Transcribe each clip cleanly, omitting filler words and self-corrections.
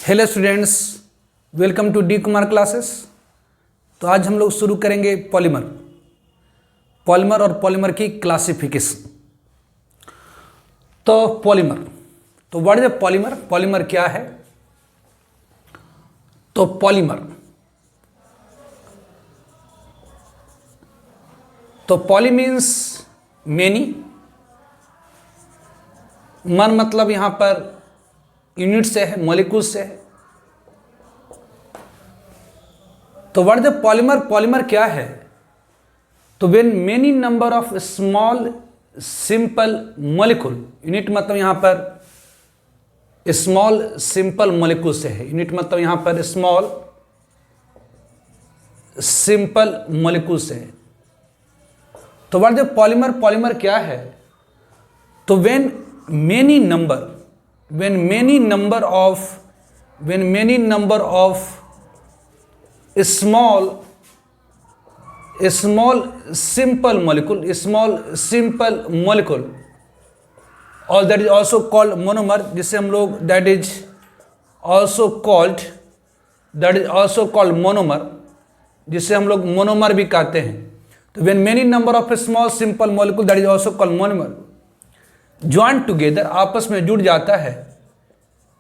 Hello students, welcome to D Kumar classes. तो आज हम लोग शुरू करेंगे पॉलीमर और पॉलीमर की क्लासिफिकेशन। तो पॉलीमर, तो what is a polymer? Polymer क्या है? तो पॉली मीन्स मेनी, मन मतलब यहां पर यूनिट से है, मॉलिक्यूल से है। तो what is the polymer? Polymer क्या है? तो when many number of small simple molecule, unit मतलब यहां पर स्मॉल सिंपल मॉलिक्यूल से है, यूनिट मतलब यहां पर स्मॉल सिंपल मॉलिक्यूल से है। तो what is the polymer? Polymer क्या है? तो when many number of small simple molecule, or that is also called monomer, जिसे हम लोग that is also called monomer, जिसे हम लोग मोनोमर भी कहते हैं। तो when many number of small simple molecule, that is also called monomer, join together, आपस में जुड़ जाता है,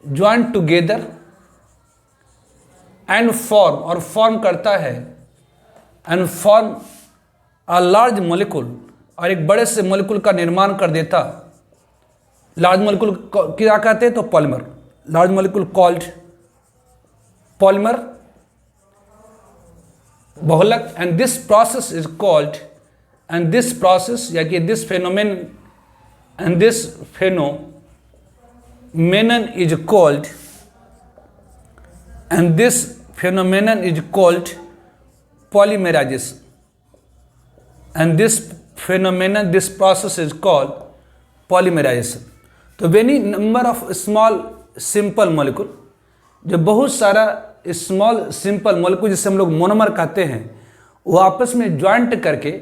ज्वाइन टुगेदर एंड फॉर्म, और फॉर्म करता है, and form a large molecule, और एक बड़े से मॉलिक्यूल का निर्माण कर देता। लार्ज मॉलिक्यूल क्या कहते हैं? तो polymer, large molecule called polymer, बहुलक। And this process is called, and this process या कि this phenomenon, and this phenomenon is called, polymerization, and this process is called polymerization। तो many number of small simple molecule, जो बहुत सारा small simple molecule जिसे हम लोग monomer कहते हैं, वो आपस में ज्वाइंट करके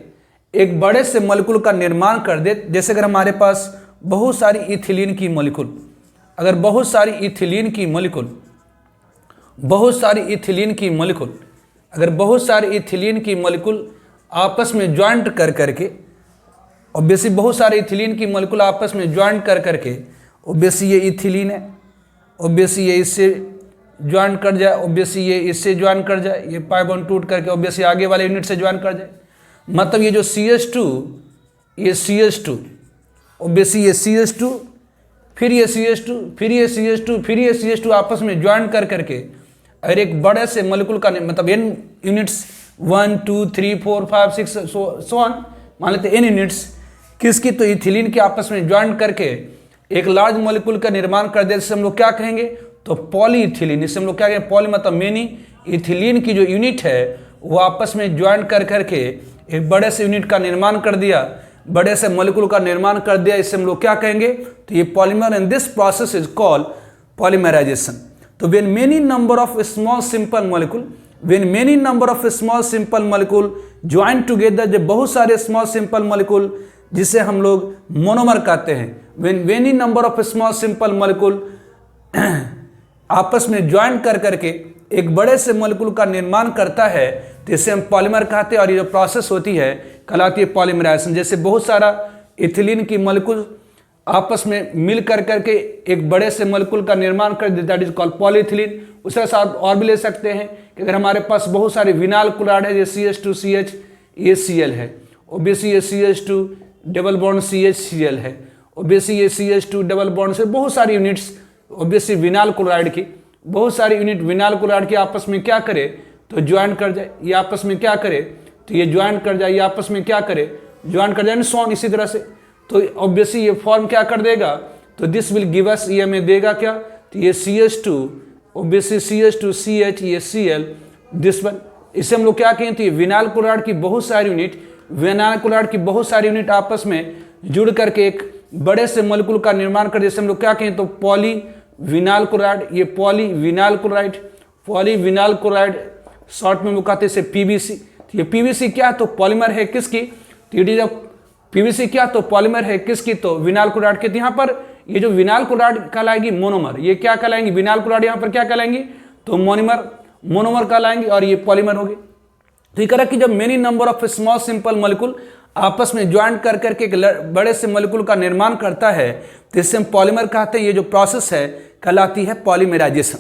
एक बड़े से मॉलिक्यूल का निर्माण कर दे। जैसे अगर हमारे पास बहुत सारी इथिलीन की मॉलिक्यूल, अगर बहुत सारी इथिलीन की मॉलिक्यूल आपस में ज्वाइंट कर करके, ऑब्वियसली बहुत सारे इथिलीन की मॉलिक्यूल आपस में ज्वाइंट कर करके, ऑब्वियसली ये इथिलीन है, ऑब्वियसली ये इससे ज्वाइंट कर जाए, ऑब्वियसली ये इससे ज्वाइंट कर जाए, ये पाई बॉन्ड टूट करके ऑब्वियसली आगे वाले यूनिट से ज्वाइंट कर जाए। मतलब ये जो CH2, ये CH2, ऑब्वियसली ये CH2, फिर ये CH2, फिर ये CH2, फिर ये CH2 आपस में ज्वाइन कर करके और एक बड़े से मॉलिक्यूल का, मतलब n यूनिट्स 1 2 3 4 5 6 सो ऑन, मान लेते n यूनिट्स किसकी? तो इथिलीन के आपस में ज्वाइन करके एक लार्ज मॉलिक्यूल का निर्माण कर दे, जिसे हम लोग क्या कहेंगे? तो पॉलीइथिलीन। इससे हम लोग क्या कहेंगे? पॉली मतलब मेनी, इथिलीन की जो यूनिट है वो आपस में ज्वाइन कर करके एक बड़े से यूनिट का निर्माण कर दिया, बड़े से मॉलिक्यूल का निर्माण कर दिया, इससे हम लोग क्या कहेंगे? तो ये polymer, and this process is called polymerization. तो when many number of small simple molecule join together, जब बहुत सारे स्मॉल सिंपल मॉलिक्यूल जिसे हम लोग मोनोमर कहते हैं, when many number of small simple molecule आपस में ज्वाइन कर करके एक बड़े से मॉलिक्यूल का निर्माण करता है, तो इसे हम पॉलीमर कहते हैं। और ये जो प्रोसेस होती है कहलाती है पॉलीमराइजेशन। जैसे बहुत सारा इथिलीन की मॉलिक्यूल आपस में मिल कर करके एक बड़े से मॉलिक्यूल का निर्माण कर देता है, दैट इज कॉल्ड पॉलीइथिलीन। उसके साथ और भी ले सकते हैं कि अगर हमारे पास बहुत सारे विनाइल क्लोराइड है, जैसे CH2CH, ये Cl है, ओबियसली ये CH2 डबल बॉन्ड CHCl है, ओबियसली ये CH2 डबल बॉन्ड से बहुत सारी यूनिट्स, ओबियसली विनाइल क्लोराइड की बहुत सारी यूनिट विनाइल क्लोराइड की आपस में क्या करे? तो ज्वाइन कर जाए, ये आपस में क्या करे? तो ये ज्वाइन कर जाए, ये आपस में क्या करे? ज्वाइन कर जाए, सॉन इसी तरह से। तो ऑब्वियसली ये फॉर्म क्या कर देगा? तो दिस विल गिव अस, ये हमें देगा क्या? तो ये CH2, ऑब्वियसली CH2CH, ये Cl, दिस वन, इसे हम लोग क्या कहें? तो ये विनाइल क्लोराइड की बहुत सारी यूनिट आपस में जुड़ करके एक बड़े से मॉलिक्यूल का निर्माण कर, जैसे हम लोग क्या कहें? तो पॉली विनाइल क्लोराइड, ये पॉलीविनाइल क्लोराइड शॉर्ट में कहते हैं PVC। तो ये PVC क्या? तो पॉलीमर है किसकी? तो PVC क्या? तो पॉलीमर है किसकी? तो विनाइल क्लोराइड के। यहाँ पर ये जो विनाइल क्लोराइड कहलाएगी मोनोमर, ये क्या कहलाएंगी, विनाइल क्लोराइड यहाँ पर क्या कहलाएंगी, तो मोनोमर कहलाएंगी, और ये पॉलीमर होगी। तो ये कह रहा कि जब many number of small simple molecule आपस में ज्वाइन कर करके एक बड़े से मॉलिक्यूल का निर्माण करता है, तो इससे हम पॉलीमर कहते हैं। ये जो प्रोसेस है कहलाती है polymerisation.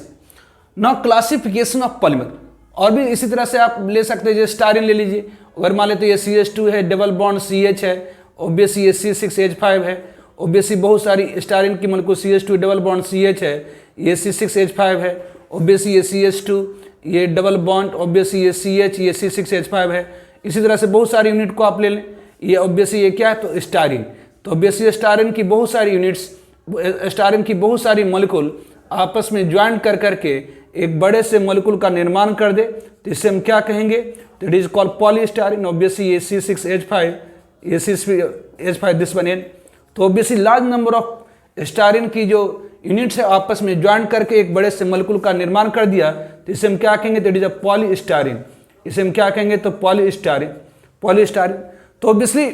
Now classification of polymer, और भी इसी तरह से आप ले सकते हैं, जैसे स्टायरीन ले लीजिए, अगर मान लेते ये CH2 है, डबल बॉन्ड CH है, ऑब्वियसली ये C6H5 है, ऑब्वियसली बहुत सारी स्टायरीन की molecule CH2 double bond CH है, ये C6H5 है, ऑब्वियसली ये CH2 ये डबल बॉन्ड, ऑब्वियसली ये CH ये C6H5 है। इसी तरह से बहुत सारी यूनिट को आप ले लें, ये ऑब्वियसली ये क्या है, तो स्टायरीन, तो ऑब्वियसली स्टायरीन की बहुत सारी यूनिट्स, स्टायरीन की बहुत सारी मॉलिक्यूल आपस में ज्वाइन कर करके एक बड़े से मॉलिक्यूल का निर्माण कर दे, तो इसे हम क्या कहेंगे, तो it is called polystyrene. Obviously ये C6H5 ये C6H5 दिस वन एन, तो obviously large number of styrene की जो यूनिट्स है आपस में ज्वाइन करके एक बड़े से मॉलिक्यूल का निर्माण कर दिया, तो इसे हम क्या कहेंगे, तो इट इज अ पॉलीस्टायरीन। इसे हम क्या कहेंगे, तो पॉलीस्टायरीन। तो ऑब्वियसली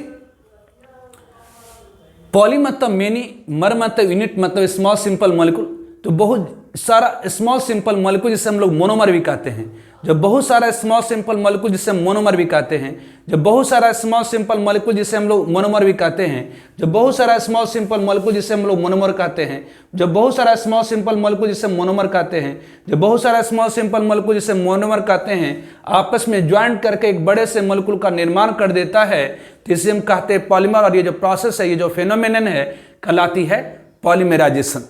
पॉली मतलब मेनी, मर मतलब यूनिट मतलब स्मॉल सिंपल मॉलिक्यूल, तो बहुत सारा स्मॉल सिंपल मॉलिक्यूल जिसे हम लोग मोनोमर भी कहते हैं। जब बहुत सारा स्मॉल सिंपल मॉलिक्यूल जिसे हम मोनोमर भी कहते हैं, जब बहुत सारा स्मॉल सिंपल मॉलिक्यूल जिसे हम लोग मोनोमर भी कहते हैं, जब बहुत सारा स्मॉल सिंपल मॉलिक्यूल जिसे हम लोग मोनोमर कहते हैं, जब बहुत सारा स्मॉल सिंपल मॉलिक्यूल जिसे मोनोमर कहते हैं, जब बहुत सारा स्मॉल सिंपल मॉलिक्यूल जिसे मोनोमर कहते हैं आपस में ज्वाइन करके एक बड़े से मॉलिक्यूल का निर्माण कर देता है, तो इसे हम कहते हैं पॉलीमर। और ये जो प्रोसेस है, ये जो फेनोमेनन है कहलाती है polymerisation.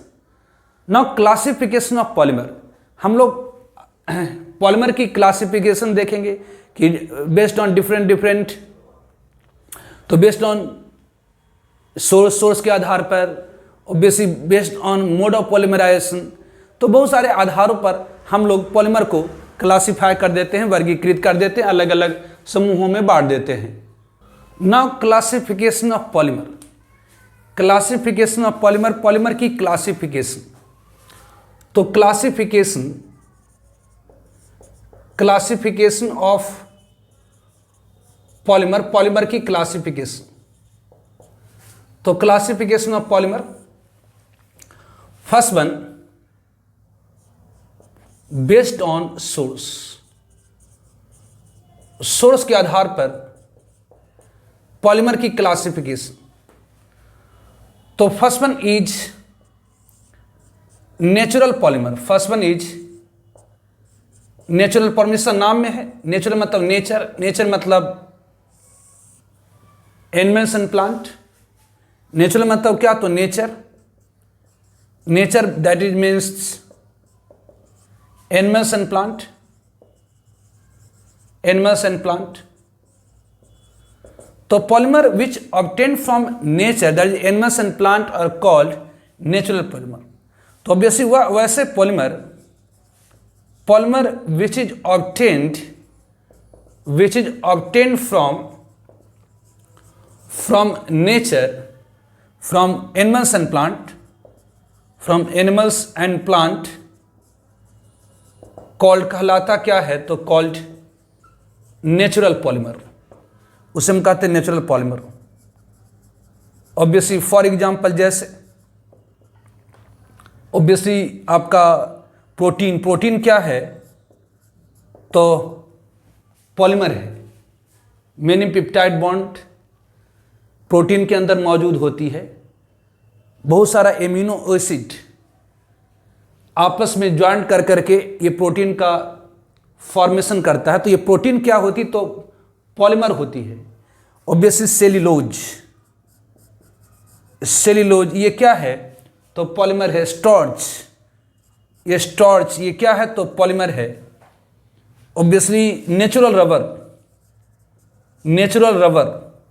Now classification of polymer, हम लोग पॉलीमर की क्लासिफिकेशन देखेंगे कि बेस्ड ऑन डिफरेंट, तो बेस्ड ऑन सोर्स के आधार पर, obviously based on mode of polymerisation, तो बहुत सारे आधारों पर हम लोग पॉलीमर को क्लासिफाई कर देते हैं, वर्गीकृत कर देते हैं, अलग अलग समूहों में बांट देते हैं। Now classification of polymer, classification of polymer, polymer की क्लासिफिकेशन, तो क्लासिफिकेशन ऑफ पॉलीमर, पॉलीमर की क्लासिफिकेशन, तो classification of polymer, first one based on source के आधार पर पॉलीमर की क्लासिफिकेशन। तो first one is natural polymer, first one is natural polymer, इसका नाम में है, नेचुरल मतलब नेचर मतलब एनिमल्स एंड प्लांट, नेचुरल मतलब क्या, तो nature that is means animals and plant, तो polymer which obtain from nature that is animals and plant are called natural polymer. तो ऑब्वियसली वैसे polymer which is obtained from nature, from animals and plant, called कहलाता क्या है, तो called natural polymer, उसे हम कहते हैं natural polymer. Obviously for example जैसे ऑब्वियसली आपका प्रोटीन क्या है, तो पॉलीमर है। मेनी पेप्टाइड बॉन्ड प्रोटीन के अंदर मौजूद होती है, बहुत सारा एमिनो एसिड आपस में ज्वाइन कर करके ये प्रोटीन का फॉर्मेशन करता है, तो ये प्रोटीन क्या होती, तो पॉलीमर होती है। ऑब्वियसली सेल्यूलोज ये क्या है, तो पॉलीमर है। स्टार्च ये क्या है, तो पॉलीमर है। ऑब्वियसली नेचुरल रबर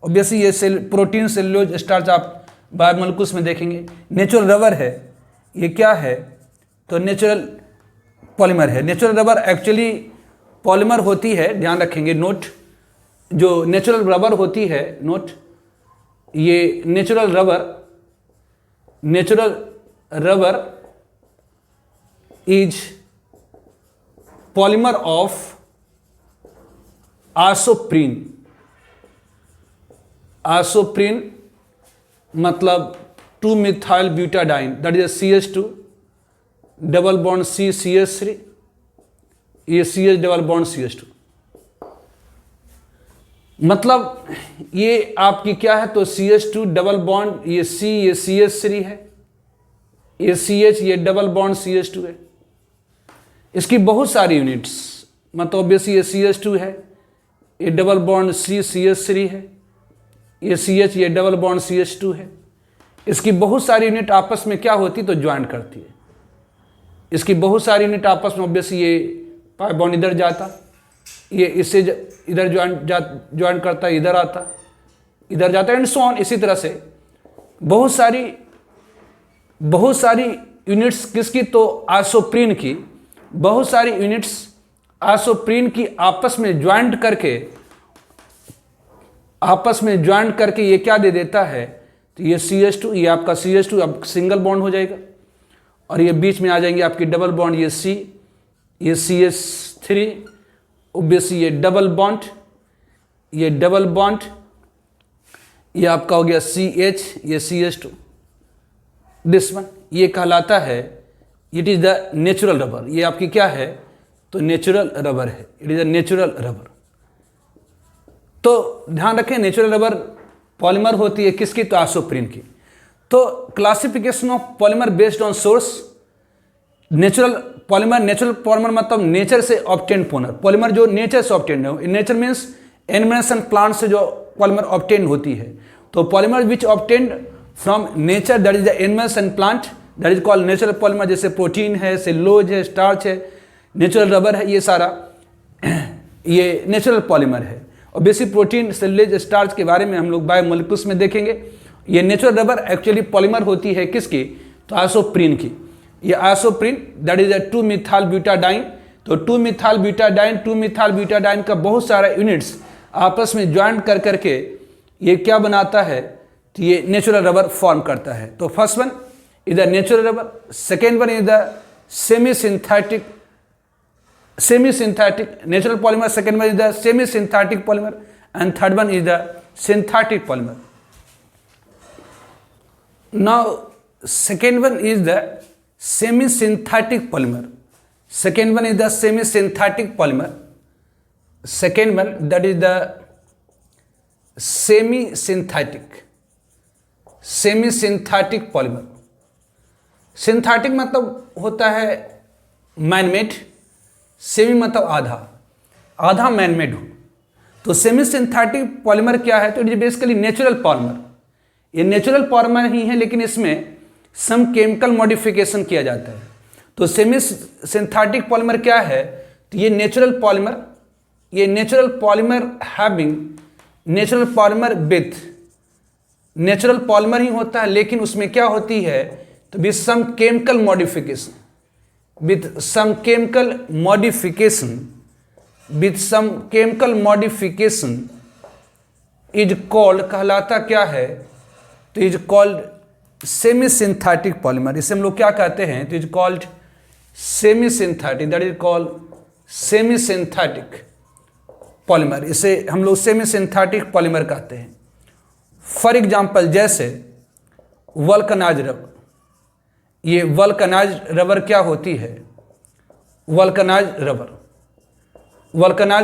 ऑब्वियसली ये प्रोटीन, सेल्यूलोज, स्टार्च आप बायोमोलिक्यूल्स में देखेंगे। नेचुरल रबर है, ये क्या है, तो नेचुरल पॉलीमर है। नेचुरल रबर एक्चुअली पॉलीमर होती है, ध्यान रखेंगे, नोट, जो नेचुरल रबर होती है, नोट, ये natural rubber is polymer of isoprene मतलब 2 methyl butadiene, that is a CH2 double bond CH3, ये CH डबल बॉन्ड CH2। मतलब ये आपकी क्या है, तो CH2 डबल बॉन्ड, ये C, ये CH3 है, ये CH, ये डबल बॉन्ड CH2 है। इसकी बहुत सारी यूनिट्स, मतलब ऑब्वियसली ये CH2 है, ये डबल बॉन्ड C CH3 है, ये CH, ये डबल बॉन्ड CH2 है। इसकी बहुत सारी यूनिट आपस में क्या होती, तो ज्वाइन करती है। इसकी बहुत सारी यूनिट आपस में, ऑब्वियसली ये पाई बॉन्ड इधर जाता, ये इससे इधर ज्वाइन करता, इधर आता, इधर जाता, एंड सो ऑन। इसी तरह से बहुत सारी यूनिट्स किसकी, तो आइसोप्रीन की, बहुत सारी यूनिट्स आइसोप्रीन की आपस में ज्वाइंट करके ये क्या दे देता है, तो ये CH2, ये आपका CH2 अब सिंगल बॉन्ड हो जाएगा, और ये बीच में आ जाएंगे आपकी डबल बॉन्ड, ये C, ये CH3, ऑब्वियसली ये डबल बॉन्ड, ये डबल बॉन्ड, ये आपका हो गया CH, ये CH2, दिस वन, ये कहलाता है, it is the natural rubber. ये आपकी क्या है, तो नेचुरल रबर है, it is a natural rubber. तो ध्यान रखें, नेचुरल रबर पॉलीमर होती है किसकी, तो आइसोप्रीन की। तो classification of polymer based on source, natural polymer मतलब नेचर से ऑब्टेन पॉलीमर जो नेचर से ऑब्टेन है। Nature means animals and plant से जो पॉलीमर ऑब्टेन होती है। तो polymer which obtain from nature, that is the animals and plant, that is called natural polymer. जैसे प्रोटीन है, सेलुलोज है, स्टार्च है, नेचुरल रबर है, ये सारा ये नेचुरल पॉलीमर है। और बेसिक प्रोटीन, सेलुलोज, स्टार्च के बारे में हम लोग बायोमोलिक्यूल्स में देखेंगे। ये नेचुरल रबर एक्चुअली पॉलीमर होती है किसकी, तो आइसोप्रीन की। ये isoprene that is a 2 methyl butadiene। तो 2 methyl butadiene का बहुत सारा यूनिट्स आपस में ज्वाइन कर करके ये क्या बनाता है, तो ये नेचुरल रबर फॉर्म करता है। तो first one is the natural rubber, second one is the semi synthetic natural polymer, second one is the semi synthetic polymer, and third one is the synthetic polymer. Now, second one is the semi-synthetic polymer. Second one is the semi-synthetic polymer. Second one, that is the semi-synthetic polymer. Synthetic मतलब होता है manmade, semi मतलब आधा manmade हो। तो semi synthetic polymer क्या है, तो it is basically natural polymer. ये नेचुरल पॉलीमर ही है, लेकिन इसमें सम केमिकल मॉडिफिकेशन किया जाता है। तो सेमी सिंथेटिक पॉलीमर क्या है, तो ये natural polymer having natural polymer with natural polymer ही होता है, लेकिन उसमें क्या होती है, तो with some chemical modification is called, कहलाता क्या है, तो is called semi synthetic polymer. इसे हम लोग क्या कहते हैं, तो is called semi synthetic, that is called semi synthetic polymer. इसे हम लोग सेमी सिंथेटिक पॉलीमर कहते हैं। फॉर एग्जाम्पल जैसे वल्कनाइज रबर, ये वल्कनाइज रबर क्या होती है, वल्कनाइज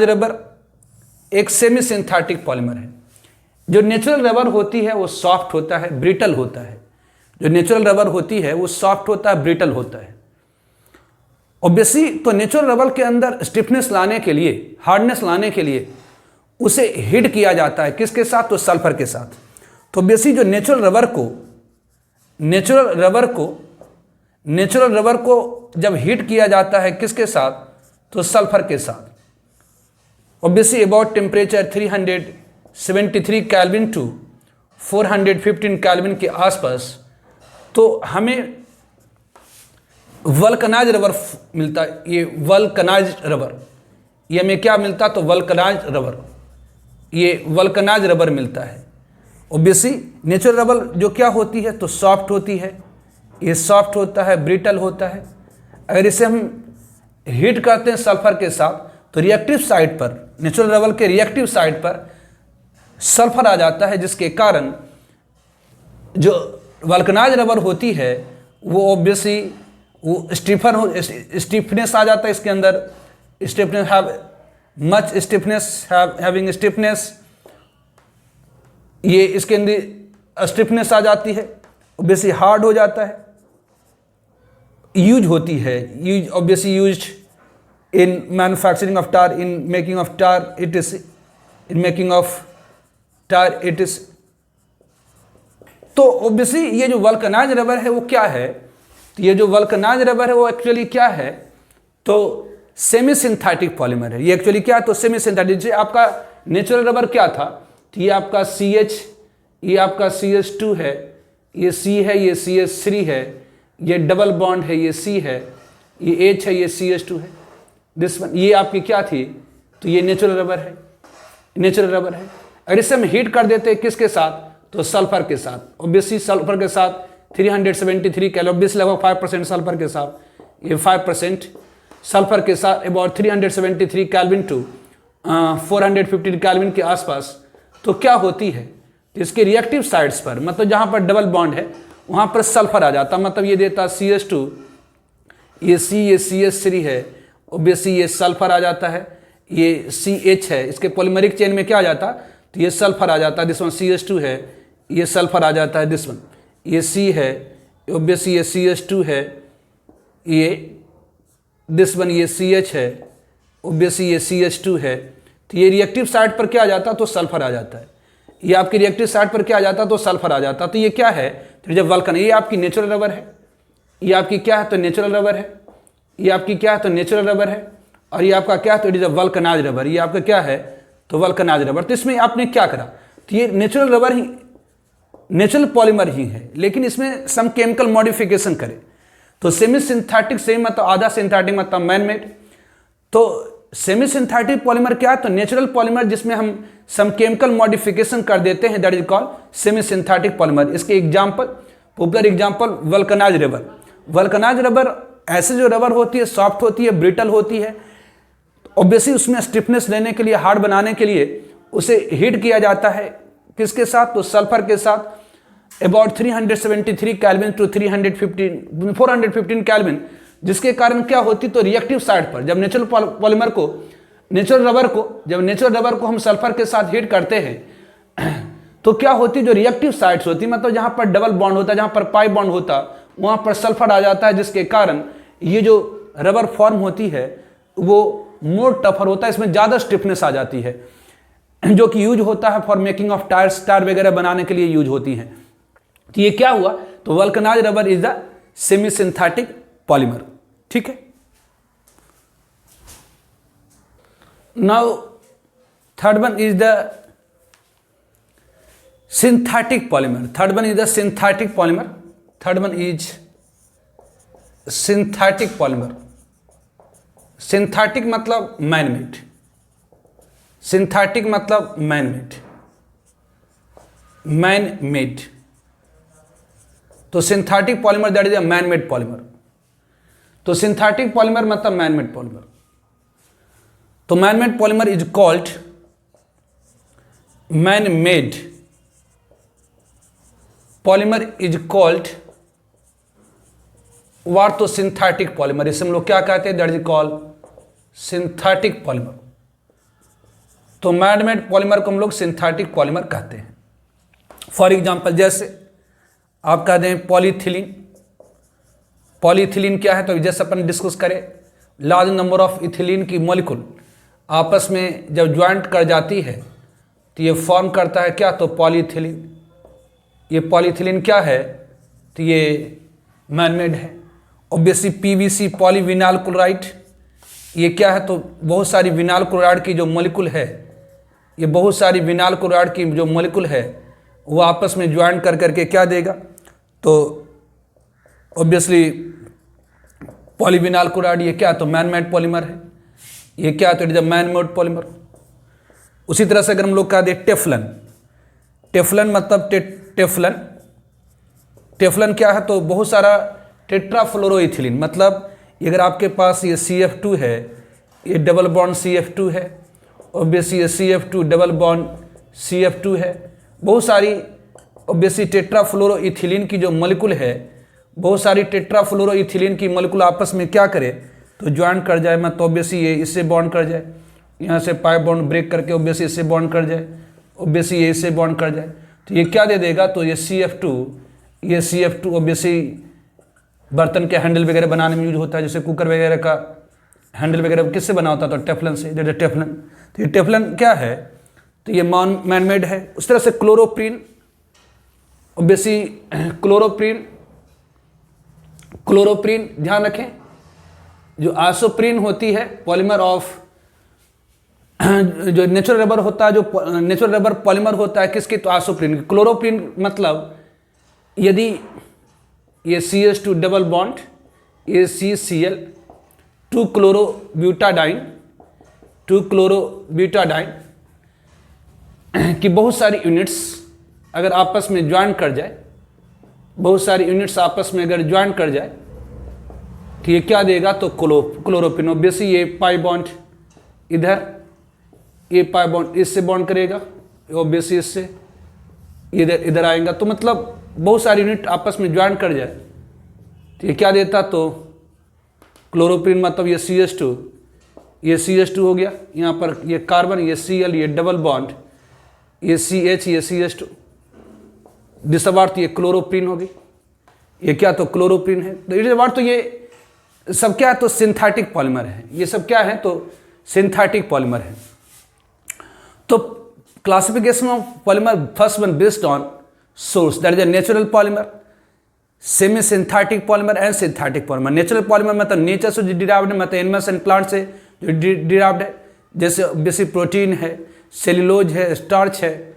रबर एक सेमी सिंथेटिक पॉलीमर है। जो नेचुरल रबर होती है वो सॉफ्ट होता है, ब्रिटल होता है। जो नेचुरल रबर होती है वो सॉफ्ट होता है, ब्रिटल होता है। ऑब्वियसली तो नेचुरल रबर के अंदर स्टिफनेस लाने के लिए, हार्डनेस लाने के लिए उसे हीट किया जाता है, किसके साथ, तो सल्फर के साथ। तो ऑब्वियसली जो नेचुरल रबर को जब हीट किया जाता है किसके साथ, तो सल्फर के साथ। Obviously about temperature 373 kelvin to 415 kelvin के आसपास, तो हमें वल्कनाइज रबर मिलता है। ये वल्कनाइज रबर, ये हमें क्या मिलता, तो वल्कनाइज रबर मिलता है। ऑब्वियसली नेचुरल रबर जो क्या होती है, तो सॉफ्ट होती है। ये सॉफ्ट होता है, ब्रिटल होता है। अगर इसे हम हीट करते हैं सल्फर के साथ, तो रिएक्टिव साइड पर, नेचुरल रबर के रिएक्टिव साइड पर सल्फर आ जाता है, जिसके कारण जो वल्कनाइज रबर होती है वो ऑब्वियसली वो स्टिफनेस आ जाता है इसके अंदर, stiffness have much stiffness, having stiffness, ये इसके अंदर स्टिफनेस आ जाती है, ऑब्वियसली हार्ड हो जाता है, यूज होती है, use obviously used in manufacturing of tar, in making of tar it is, in making of tar it is. तो ऑब्वियसली ये जो वल्कनाइज रबर है वो क्या है, तो ये जो वल्कनाइज रबर है वो एक्चुअली क्या है, तो सेमी सिंथेटिक पॉलीमर है। ये एक्चुअली क्या है, तो सेमी सिंथेटिक। जैसे आपका नेचुरल रबर क्या था, तो ये आपका CH, ये आपका CH2 है, ये C है, ये CH3 है, ये डबल बॉन्ड है, ये C है, ये H है, ये CH2 है, दिस वन, ये आपकी क्या थी, तो ये नेचुरल रबर है, नेचुरल रबर है। अगर इसे हम हीट कर देते हैं किसके साथ, तो सल्फर के साथ, ऑब्वियसली सल्फर के साथ 373 कैलोरी, ऑब्वियसली लगभग 5% सल्फर के साथ, ये 5% सल्फर के साथ अबाउट 373 केल्विन टू 415 केल्विन के आसपास। तो क्या होती है, तो इसके रिएक्टिव साइड्स पर, मतलब जहाँ पर डबल बॉन्ड है वहाँ पर सल्फर आ जाता, मतलब ये देता CH2, ये C, ये CH3 है, ऑब्वियसली ये सल्फर आ जाता है, ये CH है, इसके पॉलीमरिक चेन में क्या आ जाता, तो ये सल्फर आ जाता है, दिस वन CH2 है, ये सल्फर आ जाता है, दिस वन, ये C है, ऑब्वियसली ये CH2 है, ये दिस वन, ये CH है, ऑब्वियसली ये CH2 है। तो ये रिएक्टिव साइड पर क्या आ जाता, तो सल्फर आ जाता है, ये आपकी रिएक्टिव साइड पर क्या आ जाता, तो सल्फर आ जाता। तो ये क्या है, तो जब वल्कन, ये आपकी नेचुरल रबर है, ये आपकी क्या है, तो नेचुरल रबर है, ये आपकी क्या है, तो नेचुरल रबर है, और ये आपका क्या है, तो it is a vulcanise rubber, ये आपका क्या है, तो वल्कनाइज रबर। तो इसमें आपने क्या करा, तो ये नेचुरल रबर ही, नेचुरल पॉलीमर ही है, लेकिन इसमें सम केमिकल मॉडिफिकेशन करे। तो सेमी सिंथेटिक, सेमी मतलब आधा सिंथेटिक मतलब मैन मेड। तो सेमी सिंथेटिक पॉलीमर क्या है, तो नेचुरल पॉलीमर जिसमें हम सम केमिकल मॉडिफिकेशन कर देते हैं, that is called semi synthetic polymer. इसके example, popular example vulcanize rubber. Vulcanize rubber ऐसे जो रबर होती है सॉफ्ट होती है, ब्रिटल होती है, ऑब्वियसली उसमें स्टिफनेस लेने के लिए, हार्ड बनाने के लिए उसे हीट किया जाता है, किसके साथ, तो सल्फर के साथ अबाउट 373 केल्विन टू 415 केल्विन, जिसके कारण क्या होती, तो रिएक्टिव साइड पर जब नेचुरल पॉलीमर को, नेचुरल रबर को हम सल्फर के साथ हीट करते हैं तो क्या होती, जो रिएक्टिव साइड्स होती, मतलब जहां पर डबल बॉन्ड होता है, जहां पर पाई बॉन्ड होता, वहां पर सल्फर आ जाता है, जिसके कारण ये जो रबर फॉर्म होती है वो मोर टफर होता है, इसमें ज़्यादा स्टिफनेस आ जाती है, जो कि यूज होता है for making of tyres, tyre वगैरह बनाने के लिए यूज होती हैं। तो ये क्या हुआ, तो vulcanize rubber is the semi synthetic polymer. ठीक है, now third one is the synthetic polymer. Third one is the synthetic polymer. Third one is synthetic polymer. Synthetic मतलब मैन मेड, सिंथेटिक मतलब मैन मेड, मैन मेड। तो synthetic polymer that is a man made polymer. तो synthetic polymer मतलब man made polymer. तो man made polymer is called man made polymer is called what, तो synthetic polymer, इसे हम लोग क्या कहते हैं, that is called synthetic polymer. तो मैन मेड पॉलीमर को हम लोग सिंथेटिक पॉलीमर कहते हैं। फॉर एग्जांपल जैसे आप कह दें पॉलीथिलीन। पॉलीथिलीन क्या है, तो जैसे अपन डिस्कस करें, लार्ज नंबर ऑफ इथिलीन की मॉलिक्यूल आपस में जब ज्वाइंट कर जाती है तो ये फॉर्म करता है क्या, तो पॉलीथिलीन। ये पॉलीथिलीन क्या है, तो ये मैन मेड है। ऑब्वियसली PVC पॉलीविनाइल क्लोराइड, ये क्या है, तो बहुत सारी विनाइल क्लोराइड की जो मॉलिक्यूल है, ये बहुत सारी विनाइल क्लोराइड की जो मॉलिक्यूल है वो आपस में ज्वाइन कर करके क्या देगा, तो ऑब्वियसली पॉलीविनाइल क्लोराइड, ये क्या, तो मैन मेड पॉलीमर है। ये क्या, तो it is a man made polymer. उसी तरह से अगर हम लोग कह दें टेफ्लन। टेफ्लन मतलब टेफ्लन, टेफ्लन क्या है, तो बहुत सारा टेट्राफ्लोरोइथिलीन, मतलब अगर आपके पास ये CF2 है, ये डबल बॉन्ड CF2 है, ऑब्वियसली ये CF2 डबल बॉन्ड CF2 है, बहुत सारी ऑब्वियसली टेट्राफ्लोरोइथिलीन की जो मॉलिक्यूल है, बहुत सारी टेट्राफ्लोरोइथिलीन की मॉलिक्यूल आपस में क्या करे तो ज्वाइन कर जाए, मतलब ऑब्वियसली ये इससे बॉन्ड कर जाए, यहाँ से पाई बॉन्ड ब्रेक करके ऑब्वियसली इससे बॉन्ड कर जाए, ऑब्वियसली ये इससे बॉन्ड कर जाए, तो ये क्या दे देगा, तो ये CF2 ऑब्वियसली बर्तन के हैंडल वगैरह बनाने में यूज होता है, जैसे कुकर वगैरह का हैंडल वगैरह किससे बना होता है, तो टेफलन से, जैसे टेफलन। तो ये टेफलन क्या है, तो ये मैन मेड है। उस तरह से क्लोरोप्रीन, ऑब्वियसली क्लोरोप्रीन ध्यान रखें, जो आइसोप्रीन होती है पॉलीमर ऑफ, जो नेचुरल रबर होता है, जो नेचुरल रबर पॉलीमर होता है किसके, तो आइसोप्रीन। क्लोरोप्रीन मतलब यदि ये CH2 डबल बॉन्ड, ये CCl 2 क्लोरोब्यूटाडाइन की बहुत सारी यूनिट्स अगर आपस में ज्वाइन कर जाए, बहुत सारी यूनिट्स आपस में अगर ज्वाइन कर जाए तो ये क्या देगा, तो क्लोरोप्रीन। ऑब्वियसली ये पाई बॉन्ड इधर, ये पाई बॉन्ड इससे बॉन्ड करेगा, ऑब्वियसली इससे इधर आएगा, तो मतलब बहुत सारी यूनिट आपस में ज्वाइन कर जाए तो ये क्या देता, तो क्लोरोप्रीन। मतलब ये CH2 हो गया, यहाँ पर ये कार्बन, ये Cl, ये डबल बॉन्ड, ये CH, ये CH2 दिसवार्थ, ये क्लोरोप्रीन होगी, ये क्या, तो क्लोरोप्रीन है। तो इस बार तो ये सब क्या है, तो सिंथेटिक पॉलीमर है, ये सब क्या है, तो सिंथेटिक पॉलीमर है। तो classification of polymer, first one based on source, that is a natural polymer, semi synthetic polymer and synthetic polymer. Natural polymer मतलब नेचर से जो डिराइव्ड है, मतलब एनिमल्स एंड प्लांट से जो डिराइव्ड है, जैसे बेसिक प्रोटीन है, सेल्यूलोज है, स्टार्च है,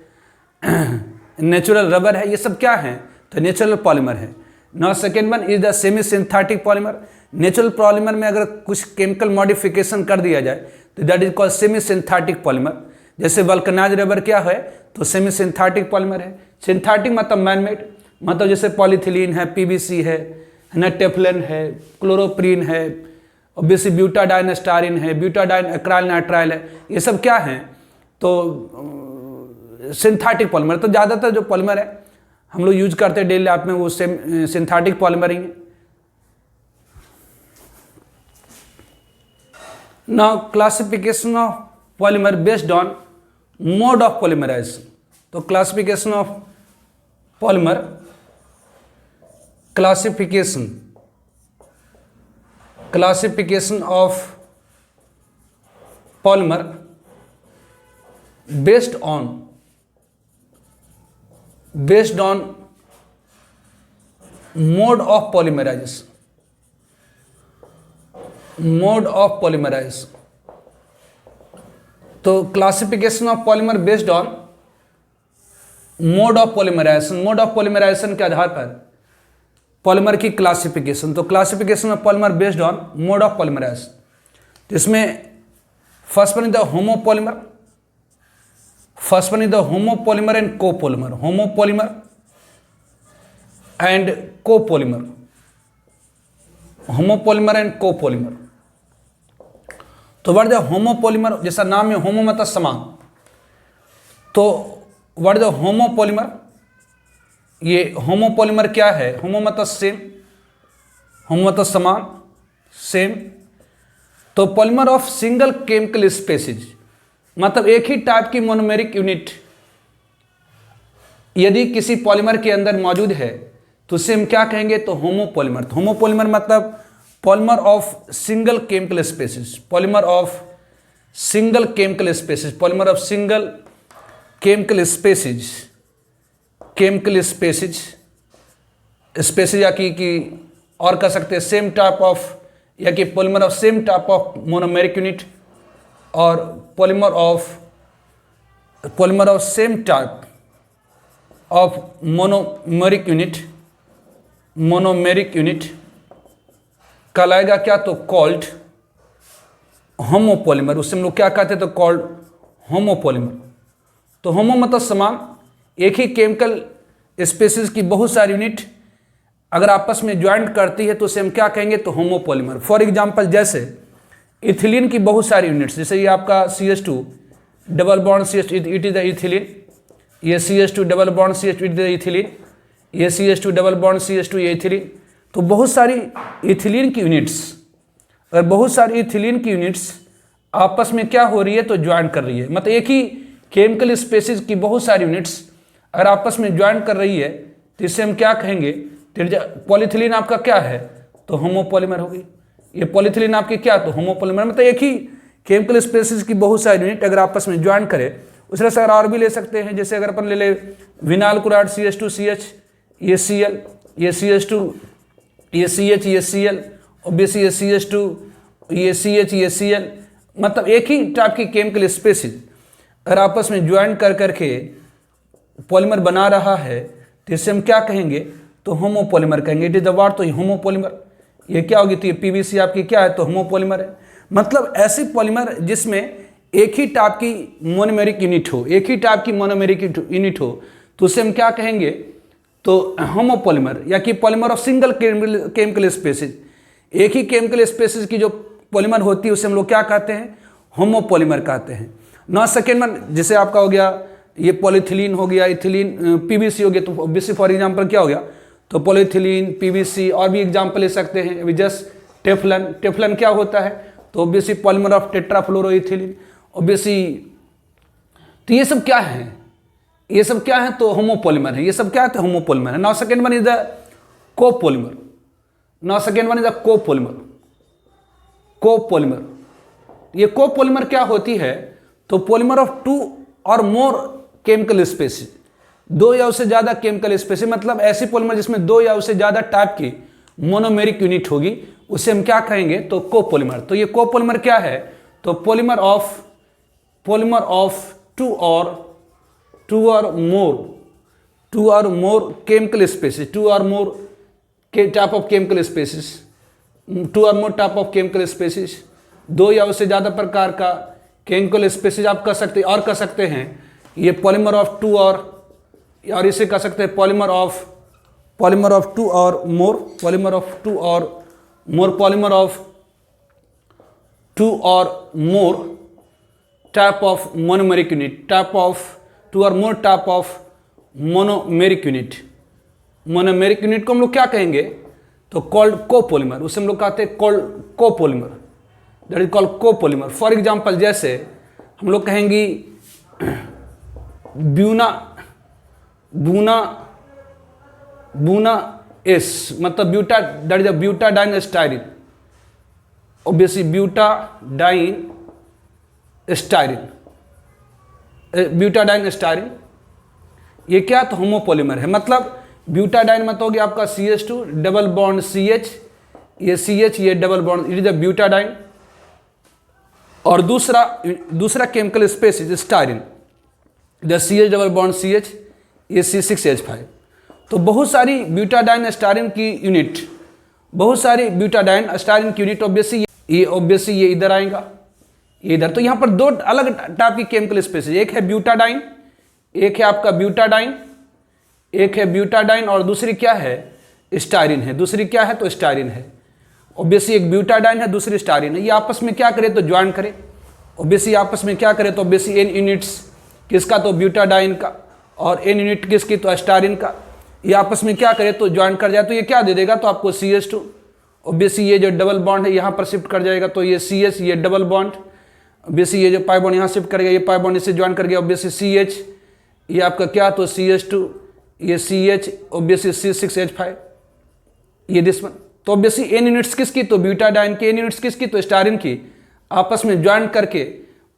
नेचुरल रबर है, ये सब क्या है, तो नेचुरल पॉलीमर है। Now second one is the semi synthetic polymer. Natural polymer में अगर कुछ केमिकल मॉडिफिकेशन कर दिया जाए तो that is called semi synthetic polymer. जैसे वल्कनाइज्ड रबर क्या है, तो सेमी सिंथेटिक पॉलीमर है। सिंथेटिक मतलब मैनमेड, मतलब जैसे पॉलीथिलीन है, PVC है ना, टेफ्लन है, क्लोरोप्रीन है, ऑब्वियसली ब्यूटाडाइन स्टारिन है, ब्यूटाडाइन एक्राइल नाइट्राइल है, ये सब क्या है, तो सिंथेटिक पॉलीमर। तो ज़्यादातर जो पॉलीमर है हम लोग यूज करते हैं डेली लाइफ में वो सिंथेटिक पॉलीमर ही है। Now classification of polymer based on mode of polymerisation. तो classification of polymer, classification of polymer based on mode of polymerization, तो classification of polymer based on mode of polymerisation के आधार पर polymer की classification. तो classification of polymer based on mode of polymerisation, तो इसमें first one is the homopolymer, and copolymer, homopolymer and copolymer. तो word homopolymer, जैसा नाम में होमो मतलब समान, तो वर्ड होमोपॉलीमर, ये होमोपॉलीमर क्या है, होमो मतलब सेम, होमो मतलब समान, सेम। तो polymer of single chemical species, मतलब एक ही टाइप की मोनोमेरिक यूनिट यदि किसी पॉलीमर के अंदर मौजूद है तो उसे हम क्या कहेंगे, तो होमोपॉलीमर। तो होमोपॉलीमर मतलब polymer of single chemical species, polymer of single chemical species, polymer of single chemical species, species या कि और कह सकते हैं सेम टाइप ऑफ, या कि polymer of same type of monomeric unit, और polymer of same type of monomeric unit कहलाएगा क्या, तो कॉल्ड होमोपॉलीमर। उससे हम लोग क्या कहते हैं, तो कॉल्ड होमोपॉलीमर। तो होमो मतलब समान, एक ही केमिकल स्पेसीज की बहुत सारी यूनिट अगर आपस में ज्वाइंट करती है तो उसे हम क्या कहेंगे, तो होमोपॉलीमर। फॉर एग्जांपल जैसे इथिलीन की बहुत सारी यूनिट्स, जैसे ये आपका CH2 double bond CH, it is the ethylene, ये CH2 double bond CH2 with ethylene, ये CH2 डबल बॉन्ड CH2 ये इथिलीन। तो बहुत सारी इथिलीन की यूनिट्स, अगर बहुत सारी इथिलीन की यूनिट्स आपस में क्या हो रही है तो ज्वाइन कर रही है, मतलब एक ही केमिकल स्पेसिस की बहुत सारी यूनिट्स अगर आपस में ज्वाइन कर रही है तो इससे हम क्या कहेंगे, पॉलीथिलीन आपका क्या है तो होमोपॉलीमर होगी। ये पॉलीथिलीन आपकी क्या तो होमोपॉलीमर, मतलब एक ही केमिकल स्पेसिस की बहुत सारी यूनिट अगर आपस में ज्वाइन करे। उस तरह से अगर और भी ले सकते हैं, जैसे अगर अपन ले ले विनाल क्लोराइड CH2CH, ये Cl, ये CH2, ये CH, ये Cl, ऑब्वियसली ये CH2, ये CH, ये Cl, मतलब एक ही टाइप की केमिकल स्पेसिस अगर आपस में ज्वाइन कर करके पॉलीमर बना रहा है तो इससे हम क्या कहेंगे तो होमोपॉलीमर कहेंगे। इट इज द वर्ड तो होमोपॉलीमर। ये क्या होगी तो ये PVC आपकी क्या है तो होमोपॉलीमर है, मतलब ऐसी पॉलीमर जिसमें एक ही टाइप की मोनोमेरिक यूनिट हो, एक ही टाइप की मोनोमेरिक यूनिट हो तो उसे हम क्या कहेंगे तो होमोपॉलीमर, या कि polymer of single chemical species. एक ही केमिकल स्पेसिस की जो पॉलीमर होती है उसे हम लोग क्या कहते हैं होमोपॉलीमर कहते हैं। ना सेकेंड वन, जैसे आपका हो गया ये पॉलीथिलीन हो गया, इथिलीन, PVC हो गया, तो ऑब्वियसली फॉर एग्जांपल क्या हो गया तो पॉलीथिलीन, PVC, और भी एग्जांपल ले सकते हैं। अभी जस्ट टेफ्लन, टेफ्लन क्या होता है तो obviously polymer of tetrafluoroethylene, obviously. तो ये सब क्या है, ये सब क्या है तो होमोपॉलीमर है, ये सब क्या है तो होमोपॉलीमर है। Now second one is the copolymer, now second one is the copolymer, copolymer. ये कोपॉलीमर क्या होती है तो पॉलीमर ऑफ 2 और मोर केमिकल स्पेसिस, 2 या उससे ज्यादा केमिकल स्पेसिस, मतलब ऐसी पॉलीमर जिसमें 2 या उससे ज्यादा टाइप की मोनोमेरिक यूनिट होगी उसे हम क्या कहेंगे तो कोपॉलीमर। तो ये कोपॉलीमर क्या है तो पॉलीमर ऑफ 2 और मोर केमिकल स्पेसिस, 2 और more type of chemical species, 2 और more type of chemical species, 2 या उससे ज्यादा प्रकार का केमिकल स्पेसिस आप कह सकते हैं। और कह सकते हैं ये पॉलीमर ऑफ 2 और इसे कह सकते हैं पॉलीमर ऑफ 2 और मोर, पॉलीमर ऑफ 2 और मोर, पॉलीमर ऑफ 2 और more type of monomeric unit, type of 2 और more type of monomeric unit. Monomeric unit को हम लोग क्या कहेंगे तो कॉल्ड कोपॉलीमर, उसे हम लोग कहते हैं called copolymer, that is called copolymer. For example जैसे हम लोग कहेंगे बुना एस, मतलब buta, that is a butadiene styrene, obviously butadiene styrene, ये क्या तो होमोपॉलीमर है, मतलब ब्यूटाडाइन मतलब हो गया आपका CH2 डबल बॉन्ड CH, ये CH, ये double bond, it is a butadiene. और दूसरा chemical species styrene, the CH double bond CH, ये C6H5। तो बहुत सारी ब्यूटाडाइन स्टायरिन की यूनिट, बहुत सारी ब्यूटाडाइन स्टायरिन की यूनिट ऑब्वियसली ये इधर आएगा, ये इधर। तो यहाँ पर 2 अलग टाइप की केमिकल स्पेसिस, एक है ब्यूटाडाइन, एक है आपका ब्यूटाडाइन, एक है ब्यूटाडाइन और दूसरी क्या है स्टायरिन है, दूसरी क्या है तो स्टायरिन है। ऑब्वियसली एक ब्यूटाडाइन है, दूसरी स्टायरिन है, ये आपस में क्या करे तो ज्वाइन करे। ऑब्वियसली आपस में क्या करे तो ऑब्वियसली n यूनिट्स किसका तो ब्यूटाडाइन का और n यूनिट किसकी तो स्टायरिन का, ये आपस में क्या करे तो ज्वाइन कर जाए। तो ये क्या दे देगा तो आपको CH2, ऑब्वियसली ये जो डबल बॉन्ड है यहाँ पर शिफ्ट कर जाएगा तो ये CH, ये डबल बॉन्ड, ऑब्वियसली ये जो पाई बॉन्ड यहाँ शिफ्ट कर गया, ये पाई बॉन्ड इससे ज्वाइन कर गया, ऑब्वियसली CH, ये आपका क्या तो CH2, ये CH, ऑब्वियसली C6H5, ये दिस वन। तो ऑब्वियसली n यूनिट्स किसकी तो ब्यूटाडाइन की, n यूनिट्स किसकी तो स्टायरिन की, आपस में ज्वाइन करके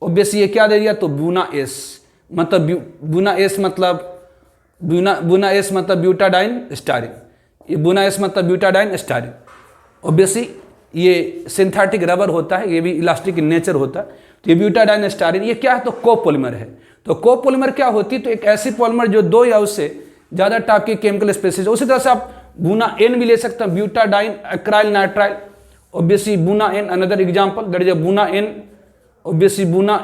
ऑब्वियसली ये क्या दे दिया तो बुना एस, मतलब बुना एस मतलब ब्यूटाडाइन स्टायरिन, ये बुना एस मतलब ब्यूटाडाइन स्टायरिन। ऑब्वियसली ये सिंथेटिक रबर होता है, ये भी इलास्टिक इन नेचर होता है। तो ये ब्यूटाडाइन स्टायरिन ये क्या है तो कोपॉलीमर है। तो कोपॉलीमर क्या होती है तो एक ऐसी पॉलीमर जो 2 या उससे ज़्यादा टाइप की केमिकल स्पेसिस। उसी तरह से आप बुना एन भी ले सकते हैं, ब्यूटाडाइन एक्राइल नाइट्राइल, ऑब्वियसली बुना an another example, that is अ बुना एन, ऑब्वियसली बुना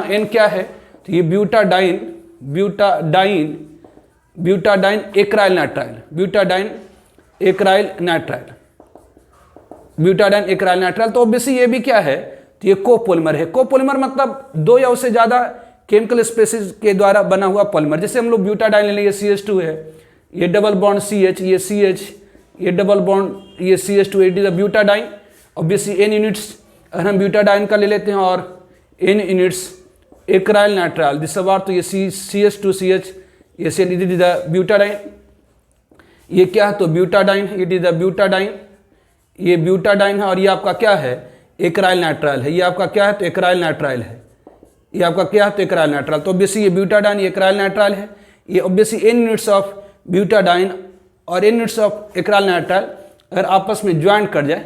एन क्या है तो ये ब्यूटाडाइन एक्राइल नाइट्राइल, ब्यूटाडाइन एक्राइल नाइट्राइल। तो ऑब्वियसली ये भी क्या है तो ये कोपॉलीमर है। कोपॉलीमर मतलब 2 या उससे ज़्यादा केमिकल स्पेसिस के द्वारा बना हुआ पॉलीमर। जैसे हम लोग ब्यूटाडाइन ले लेंगे, CH2 है, ये डबल बॉन्ड CH, ये CH, ये डबल बॉन्ड ये CH2, it is a butadiene. Obviously n units अगर हम ब्यूटाडाइन का ले लेते हैं और n units acrylonitrile, this बार तो ये CH2CH, ये इट इज द ब्यूटाडाइन। ये क्या है तो butadiene, it is the butadiene, ये ब्यूटाडाइन है और ये आपका क्या है एक्राइल नाइट्राइल है। ये आपका क्या है तो एक्राइल नाइट्राइल है, ये आपका क्या है तो एक्राइल नाइट्राइल। तो ऑब्वियसली ये ब्यूटाडाइन, ये एक्राइल नाइट्राइल है। ये obviously n units of butadiene और n यूनिट्स ऑफ एक्राइल नाइट्राइल अगर आपस में ज्वाइन कर जाए,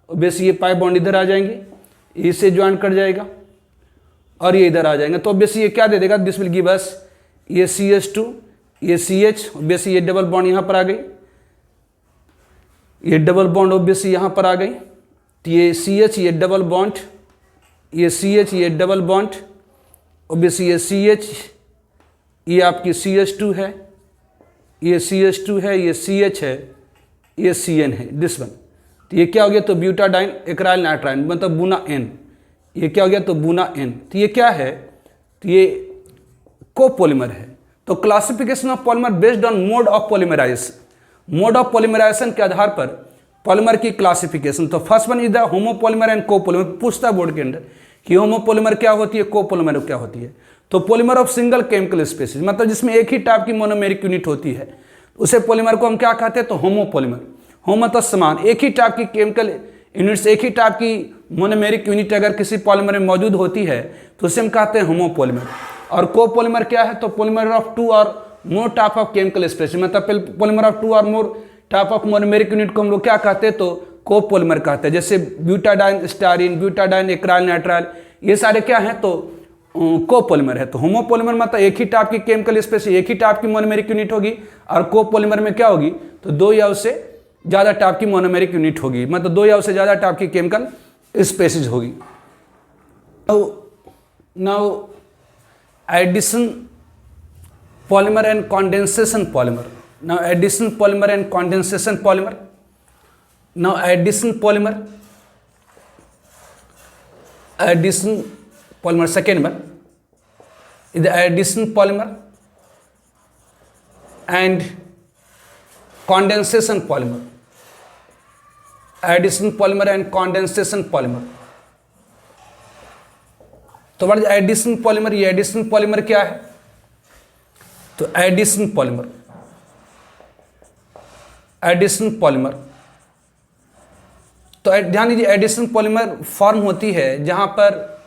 ऑब्वियसली ये पाई बॉन्ड इधर आ जाएंगे, इससे ज्वाइन कर जाएगा और ये इधर आ जाएंगे। तो ऑब्वियसली ये क्या दे देगा, दिस विल गिव अस ये CH2, ये CH, ऑब्वियसली ये डबल बॉन्ड यहाँ पर आ गई, ये डबल बॉन्ड ऑब्वियसली यहाँ पर आ गई। तो ये CH, ये डबल बॉन्ड, ये CH, ये डबल बॉन्ड, ऑब्वियसली ये CH, ये आपकी CH2 है, ये CH2 है, ये CH है, ये CN है, दिस वन। तो ये क्या हो गया तो ब्यूटाडाइन एक्राइल नाइट्राइल, मतलब बुना N। ये क्या हो गया तो बुना N। तो ये क्या है तो ये कोपॉलीमर है। तो classification of polymer based on mode of polymerisation, mode of polymerisation के आधार पर पॉलीमर की क्लासिफिकेशन। तो first one is the homopolymer and copolymer. पूछता है बोर्ड के अंदर कि होमोपॉलीमर क्या होती है, कोपॉलीमर क्या होती है। तो polymer of single chemical species, मतलब जिसमें एक ही टाइप की मोनोमेरिक यूनिट होती है, उसे पॉलीमर को हम क्या कहते हैं तो होमोपॉलीमर। होमो मतलब समान, एक ही टाइप की केमिकल यूनिट्स, एक ही टाइप की मोनोमेरिक यूनिट अगर किसी पॉलीमर में मौजूद होती है तो उसे हम कहते हैं होमोपॉलीमर। और कोपॉलीमर क्या है तो पॉलीमर ऑफ टू और more type of chemical species, मतलब पॉलीमर ऑफ टू और more type of monomeric unit को हम लोग क्या कहते हैं तो कोपॉलीमर कहते हैं। जैसे ब्यूटाडाइन स्टारीन, ब्यूटाडाइन एक्राइल नाइट्राइल, ये सारे क्या हैं तो कोपॉलीमर है। तो होमोपॉलीमर मतलब एक ही टाइप की केमिकल स्पेसीज, एक ही टाइप की मोनोमेरिक यूनिट होगी। और कोपॉलीमर में क्या होगी तो दो या उससे ज़्यादा टाइप की मोनोमेरिक यूनिट होगी, मतलब दो या उससे ज़्यादा टाइप की केमिकल स्पेसीज होगी। Now addition polymer and condensation polymer. Now addition polymer and condensation polymer. Now addition polymer, second one is the addition polymer and condensation polymer. Addition polymer and condensation polymer. तो what is addition polymer? ये addition polymer क्या है तो addition polymer, addition polymer. तो ध्यान दीजिए addition polymer form होती है जहां पर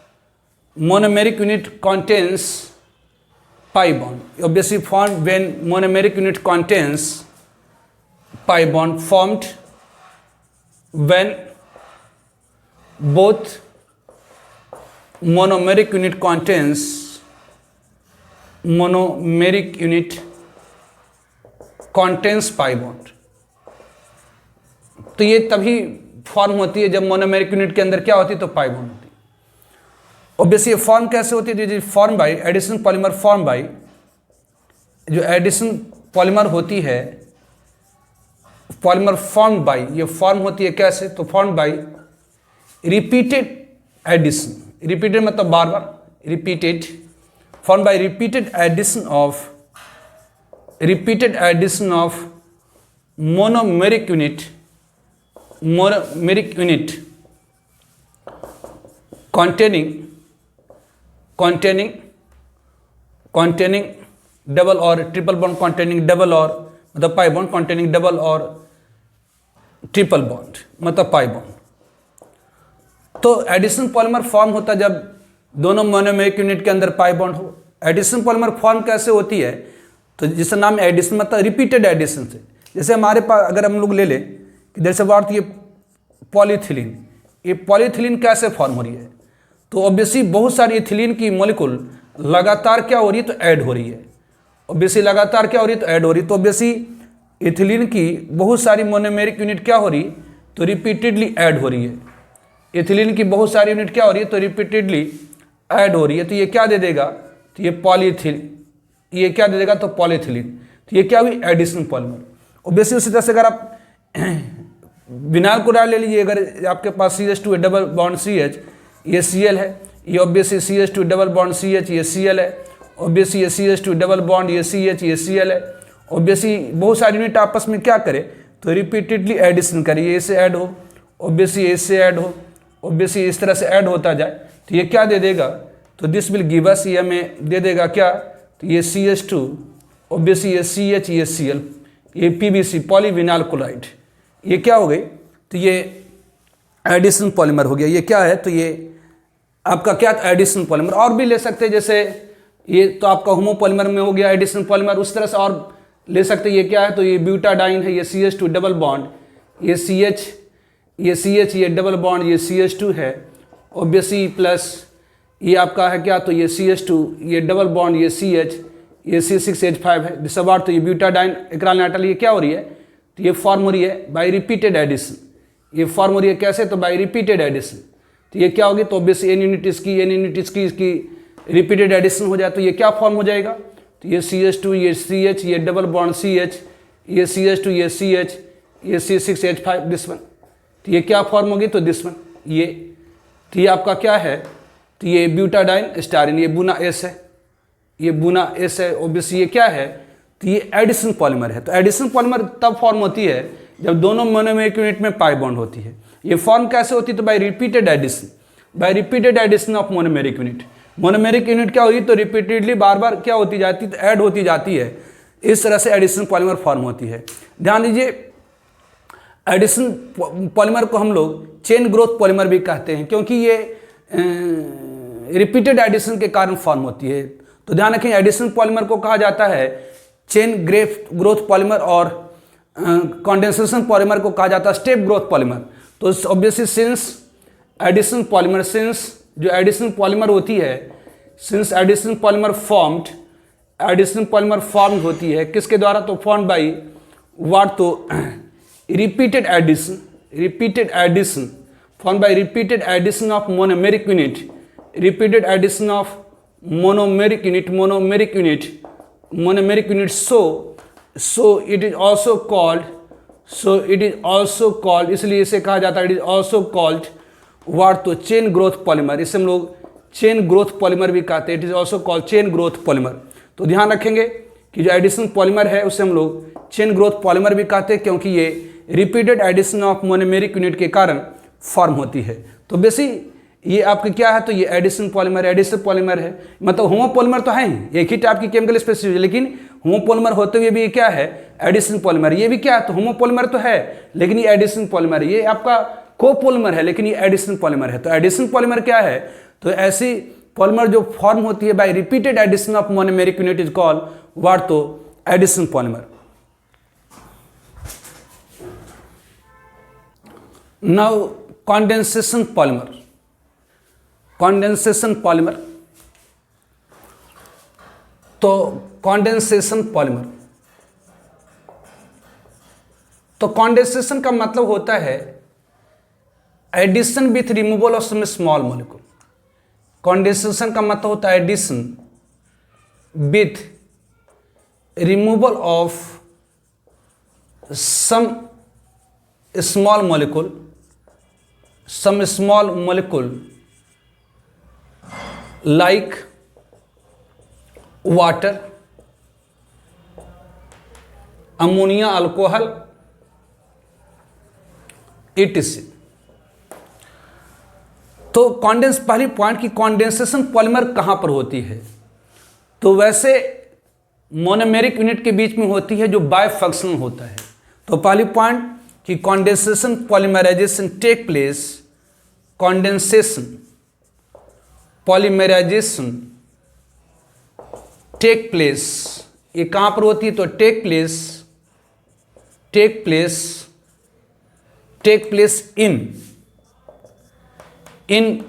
monomeric unit contains pi bond. Obviously form when monomeric unit contains pi bond, formed when both monomeric unit contains pi bond. तो ये तभी फॉर्म होती है जब मोनोमेरिक यूनिट के अंदर क्या होती है तो पाई बॉन्ड होती है। ऑब्वियसली ये फॉर्म कैसे होती है, form by addition polymer, form by जो एडिशन पॉलीमर होती है, पॉलीमर फॉर्म बाय, ये फॉर्म होती है कैसे तो form by repeated addition, repeated मतलब बार बार, repeated, form by repeated addition of monomeric unit containing double or triple bond, containing double or मतलब पाई बॉन्ड, containing double और ट्रिपल बॉन्ड मतलब पाई बॉन्ड। तो एडिशन पॉलीमर फॉर्म होता है जब दोनों मोनोमेरिक यूनिट के अंदर पाई बॉन्ड हो। एडिशन पॉलीमर फॉर्म कैसे होती है तो जिसका नाम एडिशन मतलब रिपीटेड एडिशन से। जैसे हमारे पास अगर हम लोग ले लें कि जैसे बात ये पॉलीथिलीन, ये पॉलीथिलीन कैसे फॉर्म हो रही है तो ऑब्वियसली बहुत सारी इथिलीन की मॉलिक्यूल लगातार क्या हो रही है तो ऐड हो रही है। ऑब्वियसली लगातार क्या हो रही है तो ऐड हो रही है। तो ऑब्वियसली इथिलीन की बहुत सारी मोनोमेरिक यूनिट क्या हो रही तो रिपीटेडली ऐड हो रही है। इथिलीन की बहुत सारी यूनिट क्या हो रही है तो रिपीटेडली ऐड हो रही है। तो ये क्या दे देगा तो ये ये क्या दे देगा तो पॉलीथिलीन। तो ये क्या हुई एडिशन पॉलीमर। ऑब्वियसली उसी तरह से अगर आप विनाइल क्लोराइड ले लीजिए, अगर आपके पास CH2 डबल बॉन्ड CH, ये Cl है, ये obviously CH2 double bond CH ये Cl है, ऑब्वियसली ये CH2 डबल बॉन्ड ये CH ये Cl है। ऑब्वियसली बहुत सारी यूनिट आपस में क्या करे तो रिपीटेडली एडिशन करे, ये इससे ऐड हो, ऑब्वियसली इससे ऐड हो, ऑब्वियसली इस तरह से ऐड होता जाए तो ये क्या दे देगा, तो दिस विल गिव अस, ये हमें दे देगा क्या, तो ये CH2 ऑब्वियसली ये CH ये Cl ये PVC पॉलीविनाइल क्लोराइड, ये क्या हो गई, तो ये एडिशन पॉलीमर हो गया। ये क्या है, तो ये आपका क्या एडिशन पॉलीमर। और भी ले सकते हैं, जैसे ये तो आपका होमोपॉलीमर में हो गया एडिशन पॉलीमर, उस तरह से और ले सकते हैं। ये क्या है, तो ये ब्यूटाडाइन है, ये CH2 डबल बॉन्ड, ये CH ये डबल बॉन्ड ये CH2 है ऑब्वियसली, प्लस ये आपका है क्या, तो ये CH2 ये डबल बॉन्ड ये CH ये C6H5 है दिसबार, तो ये ब्यूटाडाइन एक्राइल नाइट्राइल, ये क्या हो रही है, तो ये फॉर्म हो रही है बाय रिपीटेड एडिशन। ये फॉर्म हो रही है कैसे, तो बाय रिपीटेड एडिशन। तो ये क्या होगी, तो ऑब्वियसली n यूनिट इसकी रिपीटेड एडिशन हो जाए तो ये क्या फॉर्म हो जाएगा, तो ये CH2 ये CH ये डबल बॉन्ड CH ये CH2 ये CH ये C6H5 दिस वन, तो ये क्या फॉर्म होगी, तो दिस वन ये, तो ये आपका क्या है, तो ये ब्यूटाडाइन स्टारिन, ये बुना S है, ये बुना S है ऑब्वियसली, ये क्या है, तो ये एडिशन पॉलीमर है। तो एडिशन पॉलीमर तब फॉर्म होती है जब दोनों मोनोमेरिक यूनिट में पाई बॉन्ड होती है। ये फॉर्म कैसे होती है, तो by repeated addition, by repeated addition of monomeric unit. Monomeric unit क्या होगी, तो रिपीटेडली बार बार क्या होती जाती है, तो ऐड होती जाती है, इस तरह से एडिशन पॉलीमर फॉर्म होती है। ध्यान दीजिए, एडिशन पॉलीमर को हम लोग चेन ग्रोथ पॉलीमर भी कहते हैं, क्योंकि ये रिपीटेड एडिशन के कारण फॉर्म होती है। तो ध्यान रखें, एडिशन पॉलीमर को कहा जाता है चेन ग्रोथ पॉलीमर, और कंडेंसेशन पॉलीमर को कहा जाता है स्टेप ग्रोथ पॉलीमर। तो obviously since addition polymer, since जो एडिशन पॉलीमर होती है, since addition polymer formed, addition polymer form होती है किसके द्वारा, तो फॉर्म बाई व्हाट, तो repeated addition, repeated addition form by repeated addition of monomeric unit, repeated addition of monomeric unit, monomeric unit, so it is also called, इसलिए इसे कहा जाता है, it is also called what, तो chain growth polymer, इसे हम लोग chain growth polymer भी कहते हैं, it is also called chain growth polymer. तो ध्यान रखेंगे कि जो एडिशन पॉलीमर है उसे हम लोग चेन ग्रोथ पॉलीमर भी कहते हैं, क्योंकि ये repeated addition of monomeric unit के कारण फॉर्म होती है। तो बेसी ये आपके क्या है, तो ये एडिशन पॉलीमर है, मतलब होमोपॉलीमर तो है ही, एक ही टाइप की केमिकल स्पेसीज, लेकिन होमोपॉलीमर होते हुए भी ये क्या है, एडिशन पॉलीमर। ये भी क्या है, तो होमोपॉलीमर तो है लेकिन ये एडिशन पॉलीमर है। ये आपका कोपॉलीमर है लेकिन ये एडिशन पॉलीमर है। तो एडिशन पॉलीमर क्या है, तो ऐसी पॉलीमर जो फॉर्म होती है by repeated addition of monomeric unit is called what, तो addition polymer. Now condensation polymer, condensation polymer, तो कंडेंसेशन पॉलीमर, तो कंडेंसेशन का मतलब होता है addition with removal of some small molecule. कंडेंसेशन का मतलब होता है addition with removal of some small molecule, some small molecule like water, ammonia, alcohol, etc. तो कॉन्डेंस, पहली पॉइंट की कॉन्डेंसेशन पॉलीमर कहां पर होती है, तो वैसे मोनोमेरिक यूनिट के बीच में होती है जो बायफंक्शनल होता है। तो पहली पॉइंट कि condensation polymerization take place, condensation polymerization take place, ये कहां पर होती है, तो take place in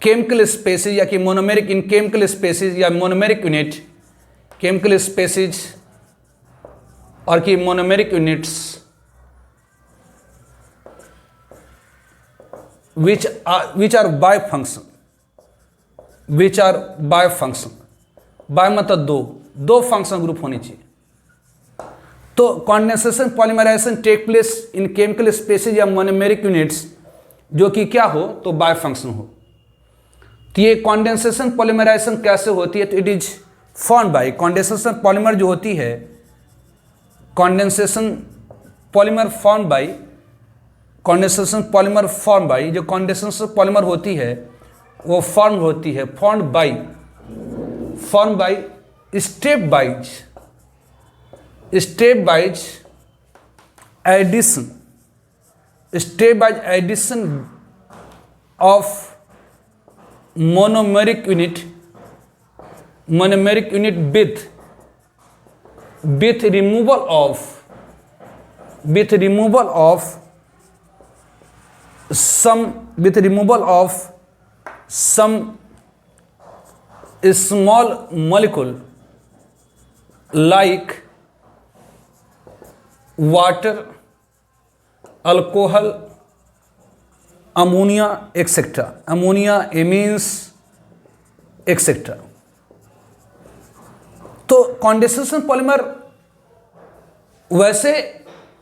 chemical species, या कि मोनोमेरिक, इन केमिकल स्पेसीज या मोनोमेरिक यूनिट, केमिकल स्पेसीज और कि monomeric units which are bifunction, bi मतलब दो फंक्शन ग्रुप होनी चाहिए। तो condensation polymerization take place in chemical species या मोनोमेरिक यूनिट्स जो कि क्या हो, तो बायफंक्शन हो। तो ये कॉन्डेंसेशन पॉलीमराइजेशन कैसे होती है, तो it is formed by condensation polymer जो होती है, condensation polymer form by condensation polymer form by जो कॉन्डेंसेशन पॉलीमर होती है वो फॉर्म होती है form by stepwise addition of monomeric unit with removal of some small molecule like water, alcohol, ammonia etcetera, ammonia, amines etcetera. तो condensation polymer वैसे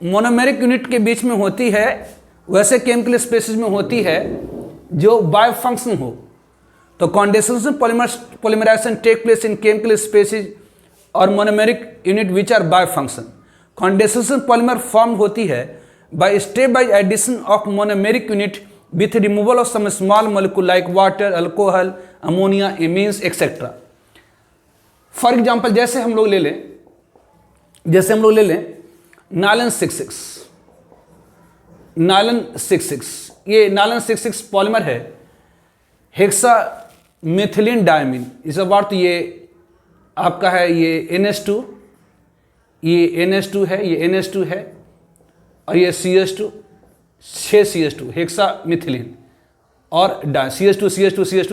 monomeric unit के बीच में होती है, वैसे केमिकल स्पेसीज में होती है जो बाय फंक्शन हो। तो condensation polymerization take place in chemical species और monomeric unit which are bi function. Condensation polymer form होती है by step by addition of monomeric unit with removal of some small molecule like water, alcohol, ammonia, amines, etc. For example जैसे हम लोग ले लें नालन 66, ये नालन 66 polymer है, hexa methylene diamine, इस बार तो ये आपका है, ये NH2, ये NH2 है, ये NH2 है और ये CH2, 6 CH2 हेक्सा मिथिलीन और CH2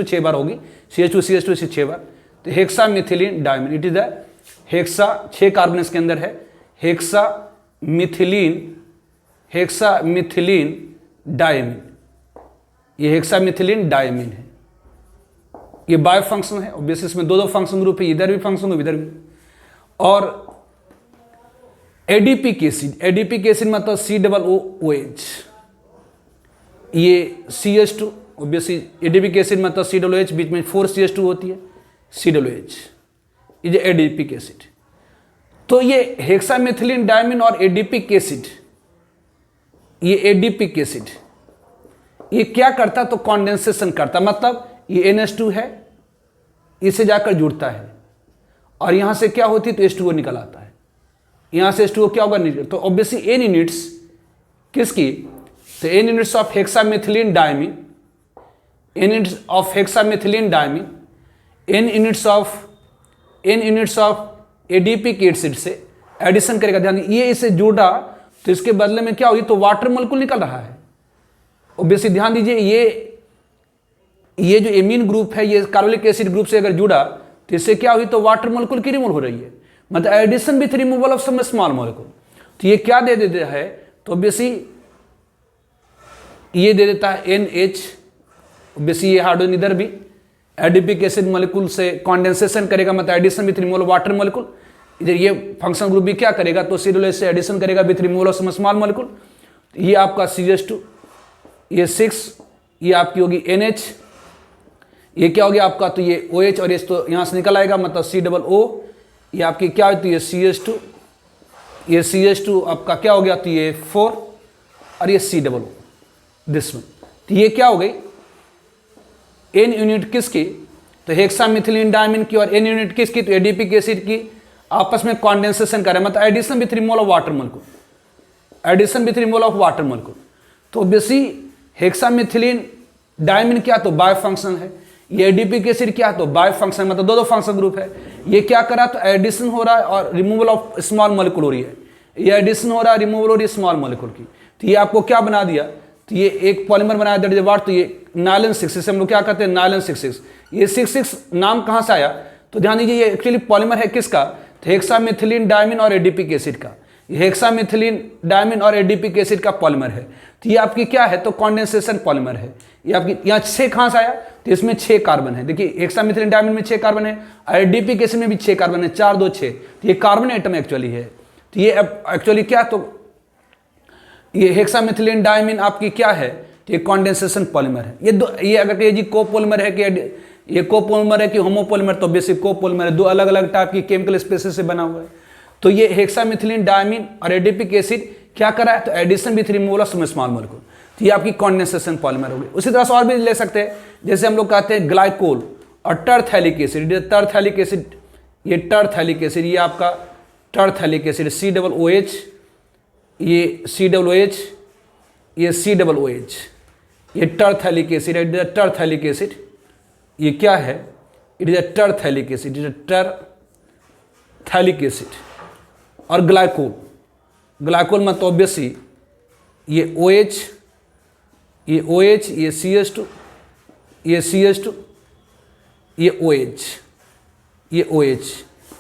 6 बार होगी, CH2 से 6 बार, तो hexa methylene diamine, it is the hexa, 6 carbon इसके अंदर है, हेक्सा मिथिलीन डायमीन, ये हेक्सा मिथिलीन डायमीन है, ये बाय फंक्शन है। ऑब्वियसली इसमें दो फंक्शन ग्रुप है, इधर भी फंक्शन ग्रुप इधर भी। और एडीपी एसिड मतलब COOH, ये CH2, ऑब्वियसली एडीपी एसिड मतलब COOH, बीच में 4 CH2 होती है, COOH, ये जो एडीपी एसिड। तो ये हेक्सामिथिलीन डायमीन और एडीपी एसिड, ये एडीपी एसिड ये क्या करता, तो कॉन्डेंसेशन करता, मतलब ये NH2 है, इसे जाकर जुड़ता है और यहां से क्या होती है, तो H2O निकल आता है, यहां से H2O क्या होगा, निकल। तो ऑब्वियसली N यूनिट्स किसकी, तो N units of हेक्सामिथिलीन diamine, N units of हेक्सामिथिलीन diamine, N units of ADP acid से एडिशन करेगा। ध्यान, ये इसे जुड़ा तो इसके बदले में क्या होगी, तो वाटर मॉलिक्यूल निकल रहा है। ऑब्वियसली ध्यान दीजिए, ये जो एमीन ग्रुप है, ये कार्बोलिक एसिड ग्रुप से अगर जुड़ा तो इससे क्या हुई, तो वाटर मॉलिक्यूल की रिमूव हो रही है, मतलब addition with removal of some small molecule. तो ये क्या दे देता है, तो ऑब्वियसली ये दे देता है NH, ऑब्वियसली ये हाइड्रोजन इधर भी एडीपी एसिड मॉलिक्यूल से कॉन्डेंसेशन करेगा, मतलब addition with removal water molecule. इधर ये फंक्शन ग्रुप भी क्या करेगा, तो COOH से एडिशन करेगा with removal of some small molecule. ये आपका CH2, ये 6, ये आपकी होगी NH, ये क्या हो गया आपका, तो ये OH और H तो यहाँ से निकल आएगा, मतलब COO, ये आपकी क्या होती है, CH2, ये CH2 आपका क्या हो गया, तो ये 4 और ये COO दिस में। तो ये क्या हो गई, N यूनिट किसकी, तो हेक्सामिथिलीन डायमीन की, और N यूनिट किसकी, तो एडीपी एसिड की, आपस में कॉन्डेंसेशन करें, मतलब addition with removal of water molecule, addition with removal of water molecule. तो ऑब्वियसली हेक्सामिथिलीन डायमीन क्या, तो बाय फंक्शन है, ये एडीपी एसिड क्या, तो बाय फंक्शन, मतलब दो फंक्शन ग्रुप है। ये क्या करा, तो एडिशन हो रहा है और रिमूवल ऑफ स्मॉल मॉलिक्यूल हो रही है, ये एडिशन हो रहा है, रिमूवल हो रही है स्मॉल मॉलिक्यूल की। तो ये आपको क्या बना दिया, तो ये एक पॉलीमर बनाया दैट इज व्हाट, तो ये नालन 66, हम लोग क्या कहते हैं, नालन 66। ये 66 नाम कहां से आया, तो ध्यान दीजिए, ये एक्चुअली पॉलीमर है किसका, तो हेक्सामिथिलीन डायमीन और एडीपी एसिड का। ये हेक्सामिथिलीन डायमीन और एडीपी एसिड का पॉलीमर है। तो ये आपकी क्या है, तो कॉन्डेंसेशन पॉलीमर है। ये आपकी यहाँ 6 कहां से आया, तो इसमें 6 कार्बन है। देखिए हेक्सामिथिलीन डायमीन में 6 कार्बन है, एडीपी एसिड में भी 6 कार्बन है, 4 2 6। तो ये कार्बन एटम एक्चुअली है। तो ये एक्चुअली क्या, तो ये हेक्सामिथिलीन डायमीन आपकी क्या है, ये कॉन्डेंसेशन पॉलीमर है। ये अगर कहिए जी कोपोलीमर है कि ये कोपोलिमर है कि होमोपोलिमर, तो बेसिक कोपोलिमर है, दो अलग अलग टाइप की केमिकल स्पेसिस से बना हुआ है। तो ये हेक्सामिथिलीन डायमीन और एडिपिक एसिड क्या करा है, तो addition with removal of some small molecule, तो ये आपकी कंडेंसेशन पॉलीमर होगी। उसी तरह से और भी ले सकते हैं, जैसे हम लोग कहते हैं ग्लाइकोल और टरथैलिक एसिड, टरथैलिक एसिड, ये टरथैलिक एसिड, ये आपका टरथैलिक एसिड COOH, ये COOH, ये COOH, ये टरथैलिक एसिड है, टरथैलिक एसिड, ये क्या है, it is a terephthalic acid, it is terephthalic acid. और ग्लाइकोल, ग्लाइकोल मतलब ऑब्वियसली ये OH, ये OH, ये CH2, ये CH2, ये OH, ये OH,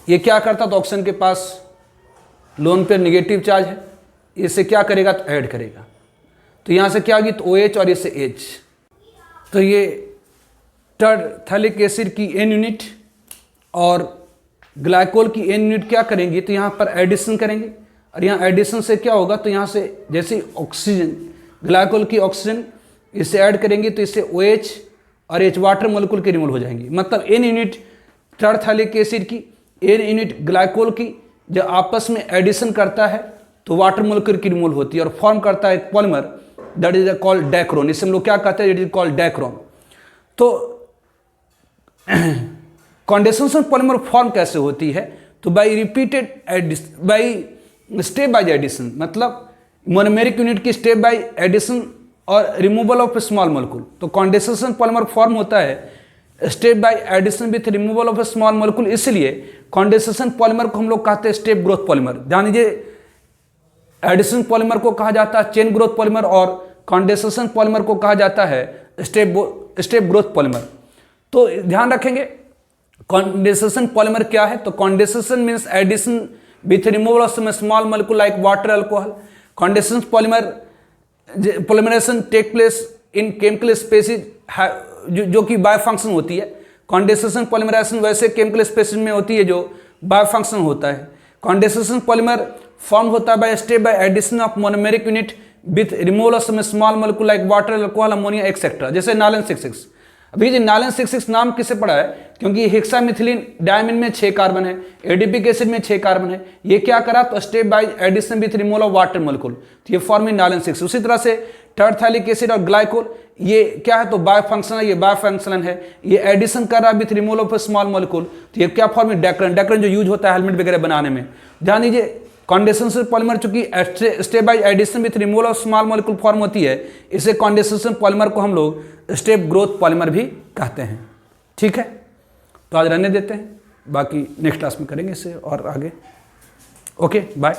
ये क्या करता, तो ऑक्सीजन के पास लोन पे नेगेटिव चार्ज है, इसे क्या करेगा, तो ऐड करेगा, तो यहाँ से क्या होगी, तो OH और इससे H। तो ये टरथैलिक एसिड की N यूनिट और ग्लाइकोल की N यूनिट क्या करेंगे, तो यहाँ पर एडिशन करेंगे, और यहाँ एडिशन से क्या होगा, तो यहाँ से जैसे ऑक्सीजन, ग्लाइकोल की ऑक्सीजन इससे ऐड करेंगे तो इससे OH और H वाटर मोलिक्यूल के रिमूव हो जाएंगे। मतलब N यूनिट टरथैलिक एसिड की, N यूनिट ग्लाइकोल की जब आपस में एडिशन करता है तो वाटर मोलिक्यूल की रिमूव होती है और फॉर्म करता है एक पॉलीमर, दैट इज कॉल्ड डैक्रोन। इसे हम लोग क्या कहते हैं, इट इज कॉल्ड डैक्रोन। तो कंडेंसेशन पॉलीमर फॉर्म कैसे होती है, तो by repeated addition, by step by addition, मतलब मोनोमेरिक यूनिट की स्टेप बाय एडिशन और रिमूवल ऑफ स्मॉल मॉलिक्यूल। तो कंडेंसेशन पॉलीमर फॉर्म होता है step by addition with removal of small molecule, इसलिए कंडेंसेशन पॉलीमर को हम लोग कहते हैं स्टेप ग्रोथ पॉलीमर। ध्यान दीजिए, एडिशन पॉलीमर को कहा जाता है चेन ग्रोथ पॉलीमर और कंडेंसेशन पॉलीमर को कहा जाता है स्टेप ग्रोथ पॉलीमर। तो ध्यान रखेंगे कंडेंसेशन पॉलीमर क्या है, तो condensation means addition with removal of some small molecule like water, alcohol. Condensation polymerization take place in chemical species जो कि बायोफंक्शन होती है। कंडेंसेशन पॉलीमराइजेशन वैसे केमिकल स्पेसिस में होती है जो बायोफंक्शन होता है। कंडेंसेशन पॉलीमर फॉर्म होता है by step by addition of monomeric unit with removal of some small molecule like water, alcohol, ammonia etcetera. जैसे नालन 66, अभी जो नालन 66 नाम किसे पड़ा है, क्योंकि हेक्सामिथिलीन डायमीन में 6 कार्बन है, एडिपिक एसिड में 6 कार्बन है, ये क्या करा, तो step by addition with removal of water molecule, तो ये फॉर्म इन नालन 6। उसी तरह से टरथैलिक एसिड और ग्लाइकोल ये क्या है, तो बायोफंक्शनल, ये बायोफंक्शनल है, ये एडिशन कर रहा है with removal of small molecule, तो ये क्या फॉर्म है, डैक्रन। डैक्रन जो यूज होता है हेलमेट वगैरह बनाने में। ध्यान दीजिए कंडेंसेशन पॉलीमर चूंकि step by addition with removal of small molecule form होती है, इसे कंडेंसेशन पॉलीमर को हम लोग स्टेप ग्रोथ पॉलीमर भी कहते हैं। ठीक है, तो आज रहने देते हैं, बाकी नेक्स्ट क्लास में करेंगे इससे और आगे। Okay, bye.